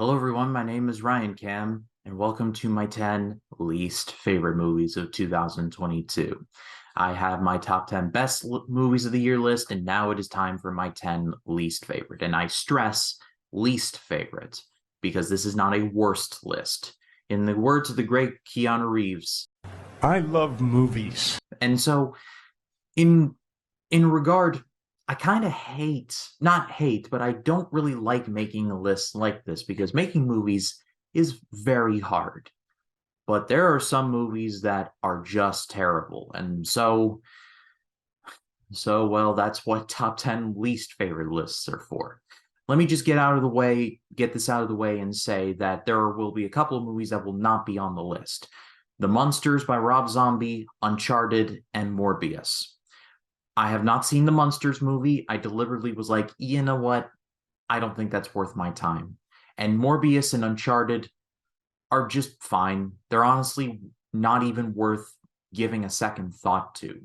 Hello, everyone. My name is Ryan Cam, and welcome to my 10 least favorite movies of 2022. I have my top 10 best movies of the year list, and now it is time for my 10 least favorite. And I stress least favorite because this is not a worst list. In the words of the great Keanu Reeves, I love movies. and so in regard, I kind of not hate, but I don't really like making a list like this because making movies is very hard. But there are some movies that are just terrible. And well, that's what top 10 least favorite lists are for. Let me just get this out of the way and say that there will be a couple of movies that will not be on the list. The Munsters by Rob Zombie, Uncharted, and Morbius. I have not seen the Munsters movie. I deliberately was like, you know what? I don't think that's worth my time. And Morbius and Uncharted are just fine. They're honestly not even worth giving a second thought to.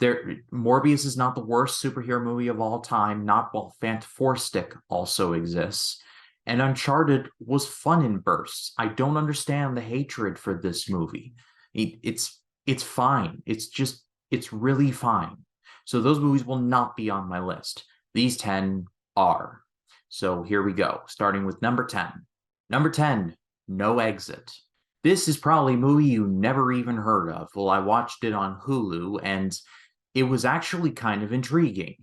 Morbius is not the worst superhero movie of all time, not while Fantastic also exists. And Uncharted was fun in bursts. I don't understand the hatred for this movie. It's fine. It's really fine. So those movies will not be on my list. These 10 are. So here we go, starting with number 10. Number 10, No Exit. This is probably a movie you never even heard of. Well, I watched it on Hulu, and it was actually kind of intriguing.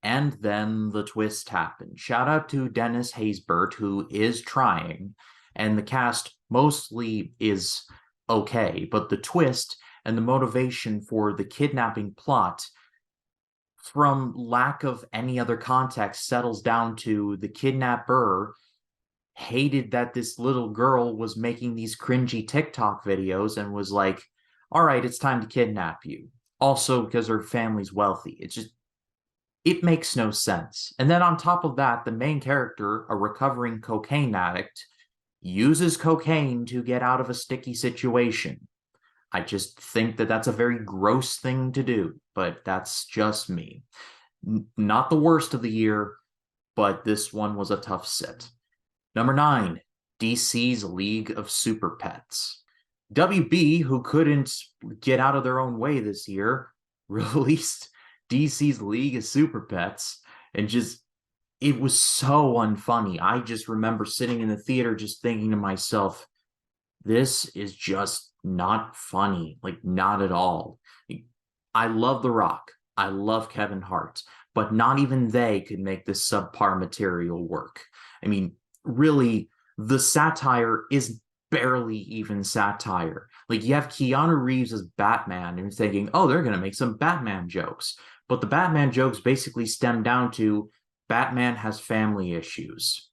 And then the twist happened. Shout out to Dennis Haysbert, who is trying, and the cast mostly is okay, but the twist and the motivation for the kidnapping plot, from lack of any other context, settles down to the kidnapper hated that this little girl was making these cringy TikTok videos and was like, all right, it's time to kidnap you. Also, because her family's wealthy. It makes no sense. And then on top of that, the main character, a recovering cocaine addict, uses cocaine to get out of a sticky situation. I just think that that's a very gross thing to do, but that's just me. Not the worst of the year, but this one was a tough sit. Number 9, DC's League of Super Pets. WB, who couldn't get out of their own way this year, released DC's League of Super Pets, and it was so unfunny. I just remember sitting in the theater just thinking to myself, this is just not funny, like not at all. I love The Rock. I love Kevin Hart, but not even they could make this subpar material work. I mean, really, the satire is barely even satire. Like, you have Keanu Reeves as Batman, and you're thinking, oh, they're going to make some Batman jokes. But the Batman jokes basically stem down to Batman has family issues.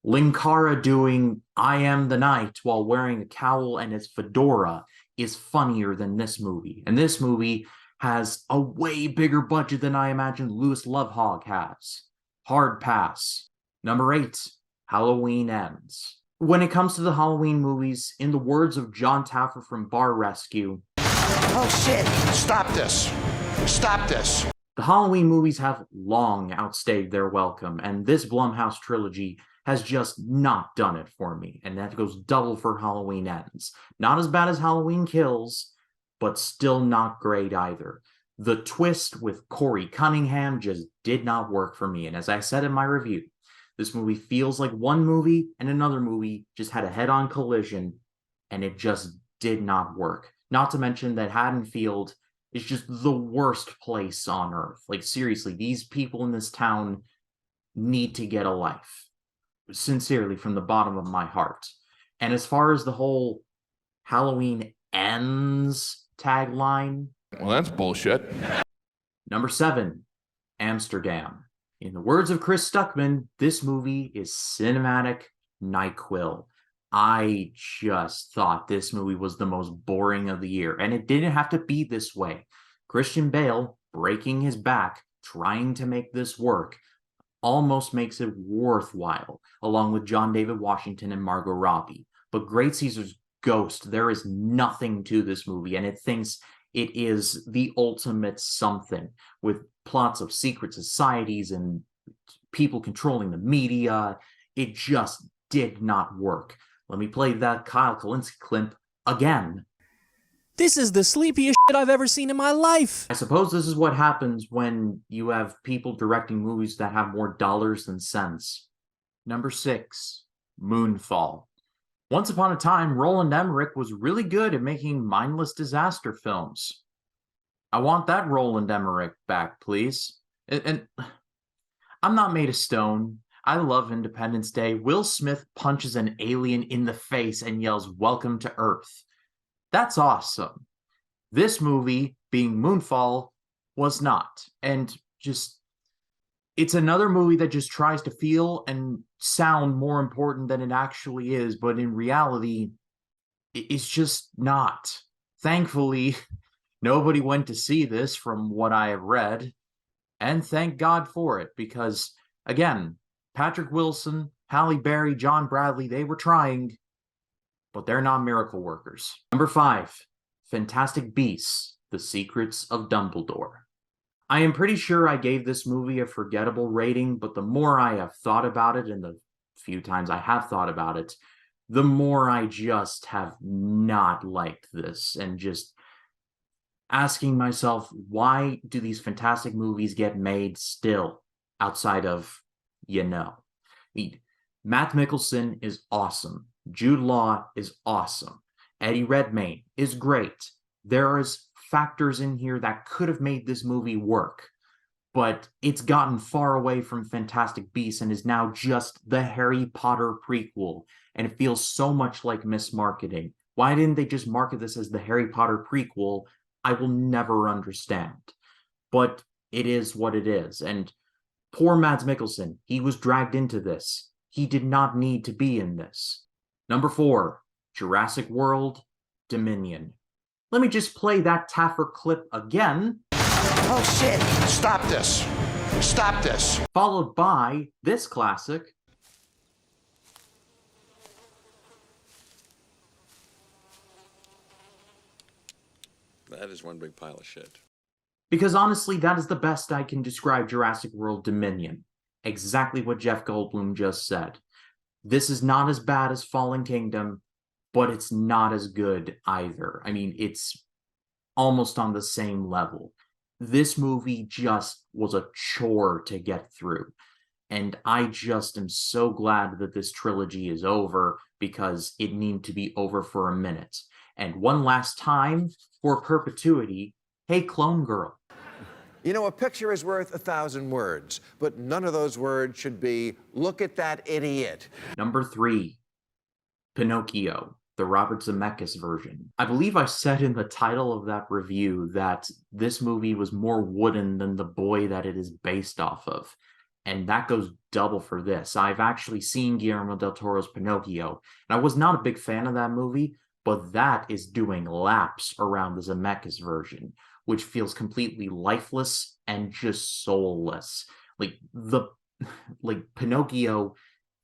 Linkara doing I Am the Night while wearing a cowl and his fedora is funnier than this movie. And this movie has a way bigger budget than I imagine Louis Lovehog has. Hard pass. Number 8, Halloween Ends. When it comes to the Halloween movies, in the words of John Taffer from Bar Rescue, oh shit, stop this. Stop this. The Halloween movies have long outstayed their welcome, and this Blumhouse trilogy has just not done it for me, and that goes double for Halloween Ends. Not as bad as Halloween Kills, but still not great either. The twist with Corey Cunningham just did not work for me, and as I said in my review, this movie feels like one movie and another movie just had a head-on collision, and it just did not work. Not to mention that Haddonfield is just the worst place on earth. Like, seriously, these people in this town need to get a life. Sincerely, from the bottom of my heart. And as far as the whole Halloween Ends tagline, Well, that's bullshit. Number 7, Amsterdam. In the words of Chris Stuckman, this movie is cinematic NyQuil. I just thought this movie was the most boring of the year, and it didn't have to be this way. Christian Bale breaking his back trying to make this work almost makes it worthwhile, along with John David Washington and Margot Robbie. But Great Caesar's Ghost, there is nothing to this movie, and it thinks it is the ultimate something, with plots of secret societies and people controlling the media. It just did not work. Let me play that Kyle Kalinske clip again. This is the sleepiest shit I've ever seen in my life. I suppose this is what happens when you have people directing movies that have more dollars than cents. Number 6, Moonfall. Once upon a time, Roland Emmerich was really good at making mindless disaster films. I want that Roland Emmerich back, please. And I'm not made of stone. I love Independence Day. Will Smith punches an alien in the face and yells, "Welcome to Earth." That's awesome. This movie, being Moonfall, was not. And just, it's another movie that just tries to feel and sound more important than it actually is, but in reality, it's just not. Thankfully, nobody went to see this from what I have read, and thank God for it, because, again, Patrick Wilson, Halle Berry, John Bradley, they were trying, but they're not miracle workers. Number 5, Fantastic Beasts: The Secrets of Dumbledore. I am pretty sure I gave this movie a forgettable rating, but the more I have thought about it, and the few times I have thought about it, the more I just have not liked this, and just asking myself, why do these fantastic movies get made still outside of, Matt Mikkelsen is awesome. Jude Law is awesome. Eddie Redmayne is great. There is factors in here that could have made this movie work, but it's gotten far away from Fantastic Beasts and is now just the Harry Potter prequel, and it feels so much like mismarketing. Why didn't they just market this as the Harry Potter prequel? I will never understand. But it is what it is, and poor Mads Mikkelsen, he was dragged into this. He did not need to be in this. Number 4, Jurassic World: Dominion. Let me just play that Taffer clip again. Oh shit! Stop this! Stop this! Followed by this classic. That is one big pile of shit. Because honestly, that is the best I can describe Jurassic World: Dominion. Exactly what Jeff Goldblum just said. This is not as bad as Fallen Kingdom, but it's not as good either. I mean, it's almost on the same level. This movie just was a chore to get through. And I just am so glad that this trilogy is over, because it needed to be over for a minute. And one last time, for perpetuity, hey, Clone Girl. You know, a picture is worth 1,000 words, but none of those words should be, look at that idiot. Number 3, Pinocchio, the Robert Zemeckis version. I believe I said in the title of that review that this movie was more wooden than the boy that it is based off of. And that goes double for this. I've actually seen Guillermo del Toro's Pinocchio, and I was not a big fan of that movie, but that is doing laps around the Zemeckis version, which feels completely lifeless and just soulless. Like Pinocchio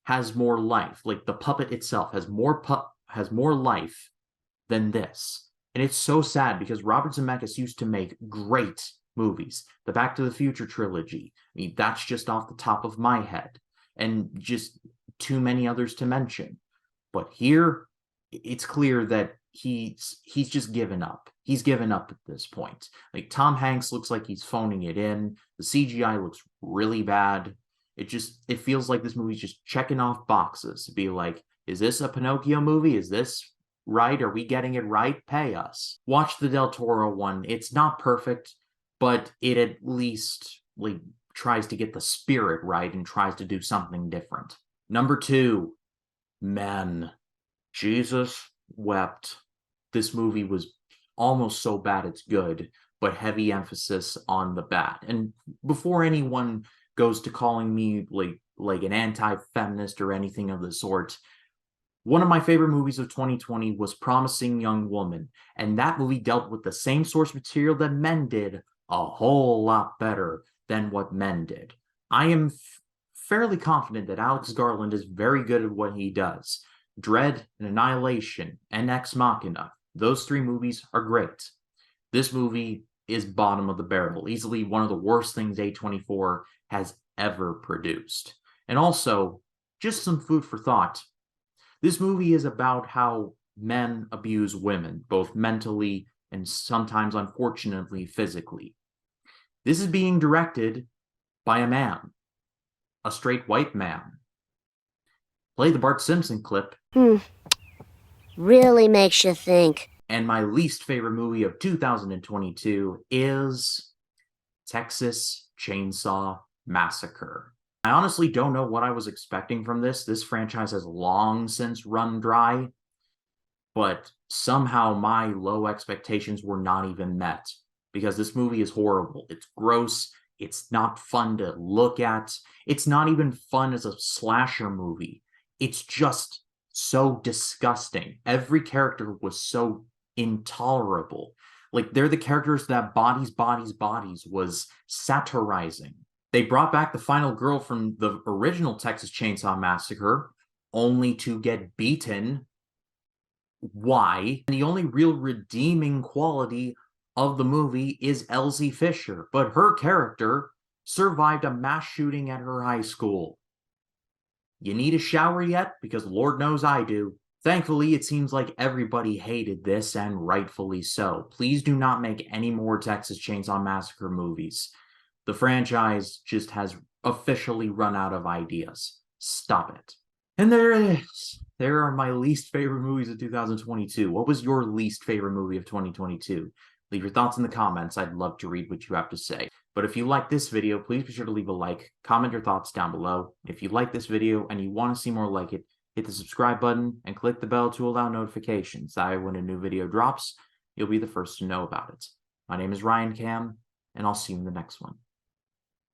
has more life. Like the puppet itself has more life than this. And it's so sad, because Robert Zemeckis used to make great movies. The Back to the Future trilogy. I mean, that's just off the top of my head. And just too many others to mention. But here, it's clear that he's just given up. He's given up at this point. Like, Tom Hanks looks like he's phoning it in. The CGI looks really bad. It feels like this movie's just checking off boxes to be like, is this a Pinocchio movie? Is this right? Are we getting it right? Pay us. Watch the Del Toro one. It's not perfect, but it at least tries to get the spirit right and tries to do something different. Number 2, Men. Jesus wept. This movie was almost so bad it's good, but heavy emphasis on the bad. And before anyone goes to calling me like an anti-feminist or anything of the sort, one of my favorite movies of 2020 was Promising Young Woman, and that movie dealt with the same source material that Men did a whole lot better than what Men did. I am fairly confident that Alex Garland is very good at what he does. Dread and Annihilation and Ex Machina, those 3 movies are great. This movie is bottom of the barrel, easily one of the worst things A24 has ever produced. And also, just some food for thought, This movie is about how men abuse women, both mentally and sometimes, unfortunately, physically. This is being directed by a man, a straight white man. Play the Bart Simpson clip. Really makes you think. And my least favorite movie of 2022 is Texas Chainsaw Massacre. I honestly don't know what I was expecting from this. This franchise has long since run dry, but somehow my low expectations were not even met because this movie is horrible. It's gross. It's not fun to look at. It's not even fun as a slasher movie. It's just so disgusting. Every character was so intolerable. Like, they're the characters that Bodies was satirizing. They brought back the final girl from the original Texas Chainsaw Massacre, only to get beaten. Why? And the only real redeeming quality of the movie is Elsie Fisher, but her character survived a mass shooting at her high school. You need a shower yet? Because Lord knows I do. Thankfully, it seems like everybody hated this, and rightfully so. Please do not make any more Texas Chainsaw Massacre movies. The franchise just has officially run out of ideas. Stop it. And there it is. There are my least favorite movies of 2022. What was your least favorite movie of 2022? Leave your thoughts in the comments. I'd love to read what you have to say. But if you like this video, please be sure to leave a like, comment your thoughts down below. If you like this video and you want to see more like it, hit the subscribe button and click the bell to allow notifications. That way, when a new video drops, you'll be the first to know about it. My name is Ryan Cam, and I'll see you in the next one.